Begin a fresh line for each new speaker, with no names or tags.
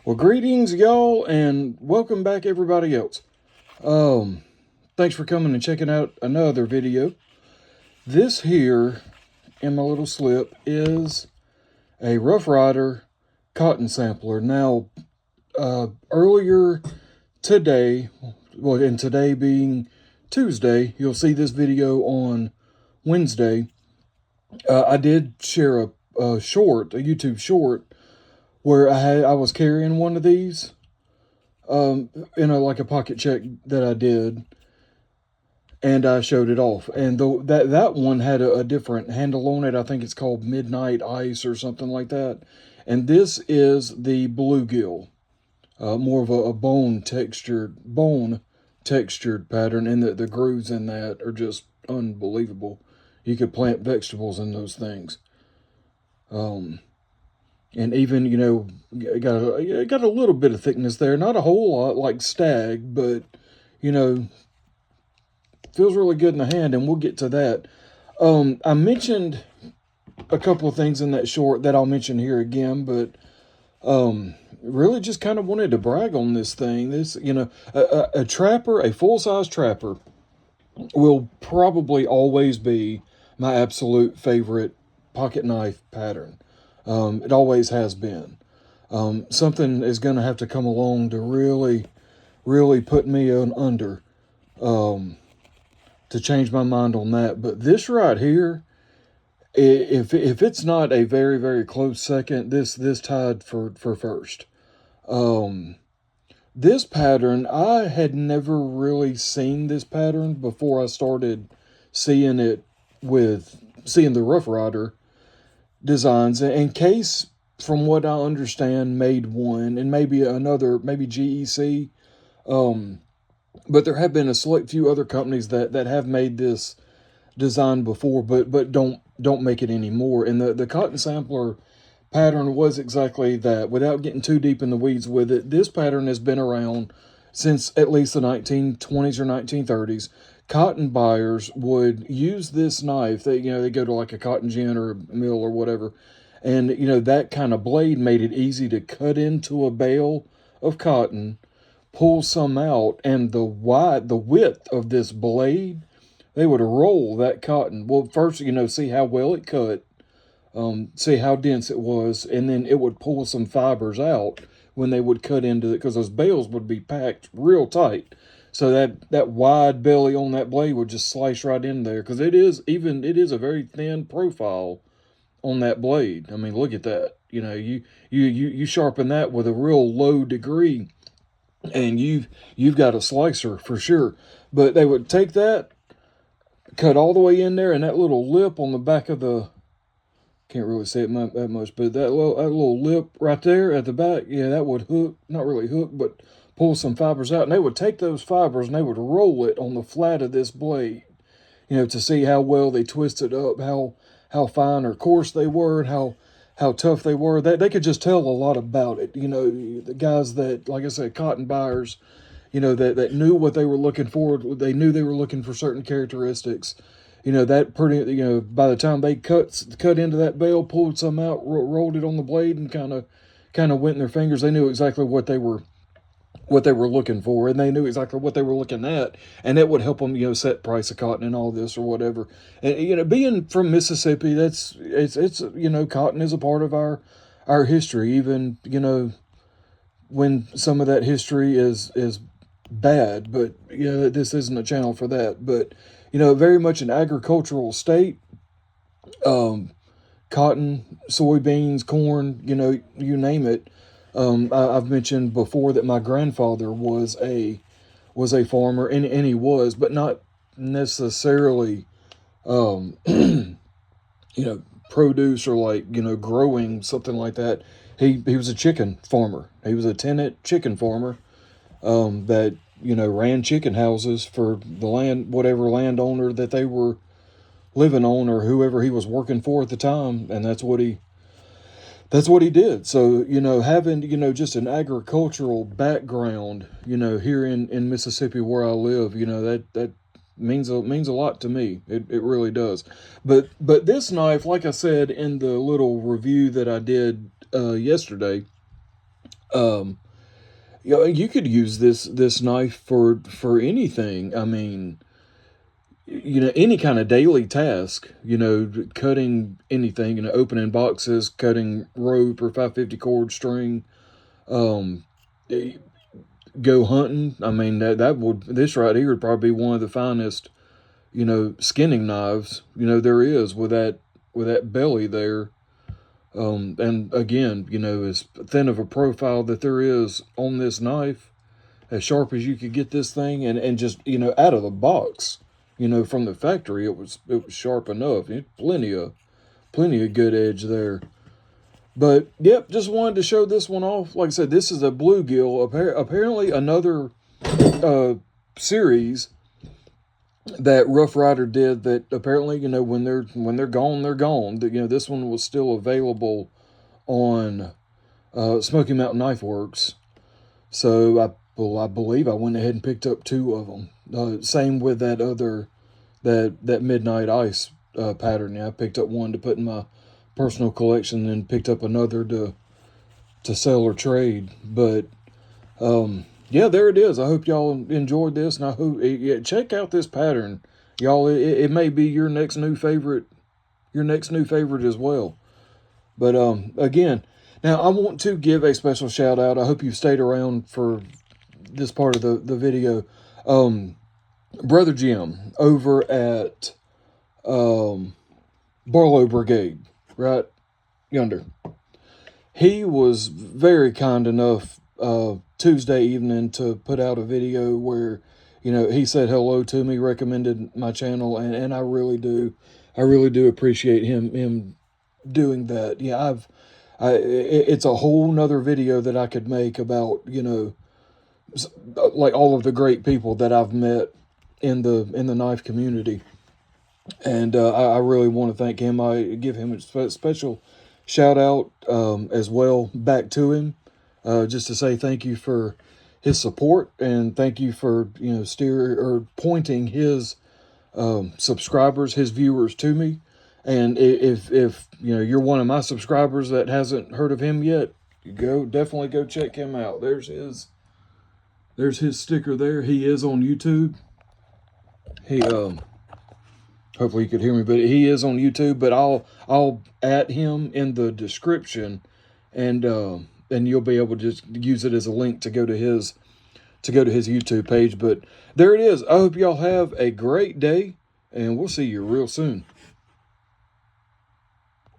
Well, greetings, y'all, and welcome back, everybody else. Thanks for coming and checking out another video. This here, in my little slip, is a Rough Rider cotton sampler. Now, earlier today, well, and today being Tuesday, you'll see this video on Wednesday. I did share a YouTube short, where I was carrying one of these, like a pocket check that I did, and I showed it off. And that one had a different handle on it. I think it's called Midnight Ice or something like that. And this is the bluegill, more of a bone textured pattern, and the grooves in that are just unbelievable. You could plant vegetables in those things. And even, got a little bit of thickness there. Not a whole lot like stag, but, feels really good in the hand, and we'll get to that. I mentioned a couple of things in that short that I'll mention here again, but really just kind of wanted to brag on this thing. This, a trapper, a full-size trapper, will probably always be my absolute favorite pocket knife pattern. It always has been. Something is going to have to come along to really put me under, to change my mind on that. But this right here, if it's not a very, very close second, this tied for first. This pattern, I had never really seen this pattern before I started seeing the Rough Rider designs. And Case, from what I understand, made one, and maybe another, maybe GEC. But there have been a select few other companies that have made this design before, but don't make it anymore. And the cotton sampler pattern was exactly that. Without getting too deep in the weeds with it, this pattern has been around since at least the 1920s or 1930s. Cotton buyers would use this knife. They go to like a cotton gin or a mill or whatever, and that kind of blade made it easy to cut into a bale of cotton, pull some out, and the width of this blade, they would roll that cotton. Well, first, see how well it cut, see how dense it was, and then it would pull some fibers out when they would cut into it, because those bales would be packed real tight. So that wide belly on that blade would just slice right in there, because it is a very thin profile on that blade. I mean, look at that. You sharpen that with a real low degree, and you've got a slicer for sure. But they would take that, cut all the way in there, and that little lip on the back of the, can't really see it that much, but that little lip right there at the back, yeah, that would hook, not really hook, but pull some fibers out. And they would take those fibers and they would roll it on the flat of this blade, to see how well they twisted up, how fine or coarse they were, and how tough they were. They could just tell a lot about it. The guys that, like I said, cotton buyers, that knew what they were looking for. They knew they were looking for certain characteristics. That pretty, by the time they cut into that bale, pulled some out, rolled it on the blade, and kind of went in their fingers, they knew exactly what they were looking for, and they knew exactly what they were looking at, and that would help them, set price of cotton and all this or whatever. And being from Mississippi, it's cotton is a part of our history, even when some of that history is bad. But this isn't a channel for that. But very much an agricultural state. Cotton, soybeans, corn, you name it. I've mentioned before that my grandfather was a farmer, and he was, but not necessarily, produce or like, growing something like that. He was a chicken farmer. He was a tenant chicken farmer, that, ran chicken houses for the whatever landowner that they were living on, or whoever he was working for at the time. And that's what he did. So, having, just an agricultural background, here in Mississippi where I live, that means a lot to me. It really does. But this knife, like I said in the little review that I did yesterday, You know, you could use this knife for anything. I mean, you know, any kind of daily task. You know, cutting anything. You know, opening boxes, cutting rope or 550 cord string. Um, Go hunting. I mean, that would, this right here would probably be one of the finest, you know, skinning knives, you know, there is, with that belly there. And again, you know, as thin of a profile that there is on this knife, as sharp as you could get this thing, and just, you know, out of the box, you know, from the factory, it was sharp enough. Plenty of good edge there. But yep, just wanted to show this one off. Like I said, this is a bluegill. Apparently, another series that Rough Rider did. That apparently, you know, when they're gone, they're gone. You know, this one was still available on Smoky Mountain Knife Works. So I believe I went ahead and picked up two of them. Same with that other that Midnight Ice pattern. Yeah, I picked up one to put in my personal collection, and picked up another to sell or trade. But yeah, there it is. I hope y'all enjoyed this, and I hope, yeah, check out this pattern, y'all. It may be your next new favorite, as well. But again, now I want to give a special shout out. I hope you stayed around for this part of the video. Brother Jim over at Barlow Brigade, right yonder. He was very kind enough Tuesday evening to put out a video where, you know, he said hello to me, recommended my channel, and I really do appreciate him doing that. Yeah, it's a whole nother video that I could make about, you know, like all of the great people that I've met in the knife community. And I really want to thank him. I give him a special shout out as well back to him, just to say thank you for his support, and thank you for, you know, pointing his subscribers, his viewers to me. And if you know, you're one of my subscribers that hasn't heard of him yet, definitely go check him out. There's his sticker there. He is on YouTube. He hopefully you could hear me, but he is on YouTube. But I'll add him in the description, and you'll be able to just use it as a link to go to his YouTube page. But there it is. I hope y'all have a great day, and we'll see you real soon.